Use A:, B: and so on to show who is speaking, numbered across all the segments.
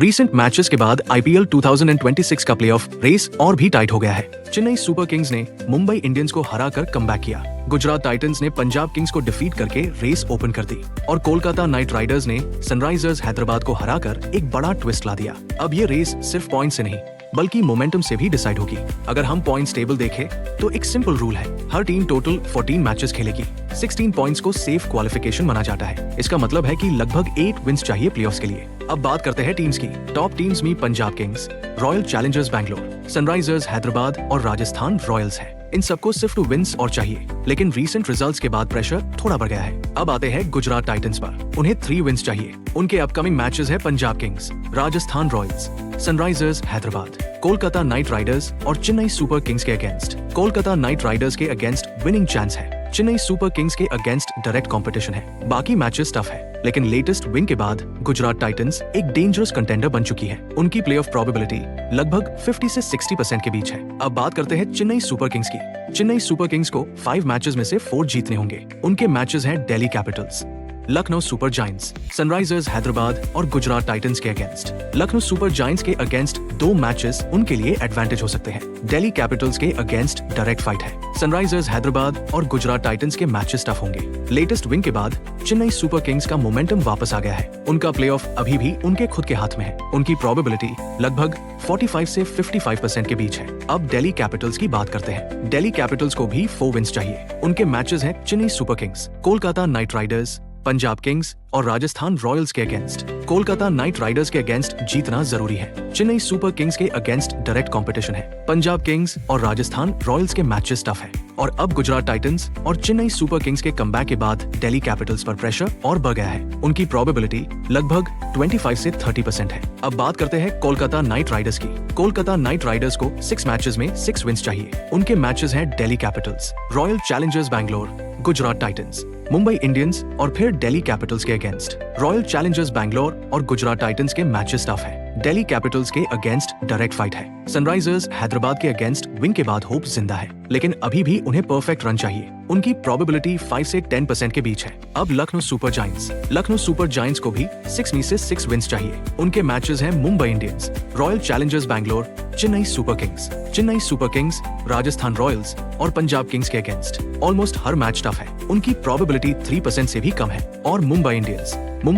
A: Recent matches के बाद IPL 2026 का प्लेऑफ रेस और भी टाइट हो गया है। चेन्नई सुपर किंग्स ने मुंबई इंडियंस को हराकर कमबैक किया। गुजरात टाइटंस ने पंजाब किंग्स को डिफीट करके रेस ओपन कर दी और कोलकाता नाइट राइडर्स ने सनराइजर्स हैदराबाद को हराकर एक बड़ा ट्विस्ट ला दिया। अब ये रेस सिर्फ पॉइंट से नहीं बल्कि मोमेंटम से भी डिसाइड होगी। अगर हम पॉइंट्स टेबल देखें तो एक सिंपल रूल है, हर टीम टोटल 14 मैचेस खेलेगी। 16 पॉइंट्स को सेफ क्वालिफिकेशन माना जाता है। इसका मतलब है कि लगभग 8 विंस चाहिए प्लेऑफ्स के लिए। अब बात करते हैं टीम्स की। टॉप टीम्स में Punjab Kings, royal Challengers Bangalore, Sunrisers Hyderabad और राजस्थान रॉयल्स है। इन सबको सिर्फ 2 विंस और चाहिए, लेकिन रीसेंट रिजल्ट्स के बाद प्रेशर थोड़ा बढ़ गया है। अब आते हैं गुजरात टाइटंस पर। उन्हें 3 विंस चाहिए। उनके अपकमिंग मैचेस है Punjab Kings, Rajasthan Royals, Sunrisers Hyderabad, Kolkata night Riders और चेन्नई सुपर किंग्स के अगेंस्ट। कोलकाता नाइट राइडर्स के अगेंस्ट विनिंग चांस है। चेन्नई सुपर किंग्स के अगेंस्ट डायरेक्ट कंपटीशन है। बाकी मैचेस टफ है, लेकिन लेटेस्ट विन के बाद गुजरात टाइटंस एक डेंजरस कंटेंडर बन चुकी है। उनकी प्लेऑफ प्रोबेबिलिटी लगभग 50 से 60% के बीच है। अब बात करते हैं चेन्नई सुपर किंग्स की। चेन्नई सुपर किंग्स को 5 मैचेस में से 4 जीतने होंगे। उनके मैचेस हैं Delhi Capitals, Lucknow super giants, Sunrisers Hyderabad और गुजरात टाइटंस के अगेंस्ट। लखनऊ सुपर जायंट्स के अगेंस्ट 2 मैचेस उनके लिए एडवांटेज हो सकते हैं। दिल्ली कैपिटल्स के अगेंस्ट डायरेक्ट फाइट है। सनराइजर्स हैदराबाद और गुजरात टाइटंस के मैचेस टफ होंगे। लेटेस्ट विन के बाद चेन्नई सुपर किंग्स का मोमेंटम वापस आ गया है। उनका प्लेऑफ अभी भी उनके खुद के हाथ में है। उनकी प्रोबेबिलिटी लगभग 45 से 55% के बीच है। अब दिल्ली कैपिटल्स की बात करते हैं। दिल्ली कैपिटल्स को भी 4 विंस चाहिए। उनके मैचेस हैं Chennai super Kings, Kolkata night Riders, Punjab Kings और राजस्थान रॉयल्स के अगेंस्ट। कोलकाता नाइट राइडर्स के अगेंस्ट जीतना जरूरी है। चेन्नई सुपर किंग्स के अगेंस्ट डायरेक्ट कंपटीशन है। पंजाब किंग्स और राजस्थान रॉयल्स के मैचेस टफ है। और अब गुजरात टाइटंस और चेन्नई सुपर किंग्स के कमबैक के बाद दिल्ली कैपिटल्स पर प्रेशर और बढ़ गया है। उनकी प्रोबेबिलिटी लगभग 25 से 30% है। अब बात करते हैं कोलकाता नाइट राइडर्स की। कोलकाता नाइट राइडर्स को 6 मैचेस में 6 विंस चाहिए। उनके मैचेस हैं Delhi Capitals, royal Challengers Bangalore, Gujarat Titans, Mumbai Indians और फिर दिल्ली कैपिटल्स के अगेंस्ट। रॉयल चैलेंजर्स बैंगलोर और गुजरात टाइटंस के मैचेस टफ है। दिल्ली कैपिटल्स के अगेंस्ट डायरेक्ट फाइट है। सनराइजर्स हैदराबाद के अगेंस्ट विन के बाद होप जिंदा है, लेकिन अभी भी उन्हें परफेक्ट रन चाहिए। उनकी प्रोबेबिलिटी 5 से 10% के बीच है। अब Lucknow super giants. Lucknow super giants को भी 6 में से 6 विंस चाहिए। उनके मैचेस हैं Mumbai Indians, royal Challengers Bangalore, Chennai super Kings, Chennai super Kings, Rajasthan Royals और पंजाब किंग्स के अगेंस्ट। ऑलमोस्ट हर मैच टफ है। उनकी प्रोबेबिलिटी 3% से भी कम है। और मुंबई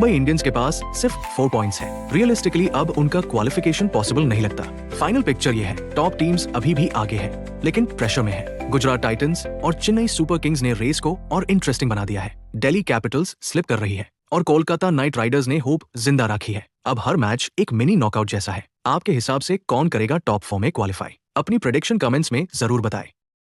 A: इंडियंस के पास सिर्फ 4 पॉइंट्स है। रियलिस्टिकली अब उनका क्वालिफिकेशन पॉसिबल नहीं लगता। फाइनल पिक्चर ये है, टॉप टीम्स अभी भी आगे है, लेकिन प्रेशर में है। गुजरात टाइटंस और चेन्नई सुपर किंग्स ने रेस को और इंटरेस्टिंग बना दिया है। दिल्ली कैपिटल्स स्लिप कर रही है और कोलकाता नाइट राइडर्स ने होप जिंदा रखी है। अब हर मैच एक मिनी नॉकआउट जैसा है। आपके हिसाब से कौन करेगा टॉप 4 में क्वालिफाई? अपनी प्रेडिक्शन कमेंट्स में जरूर बताएं।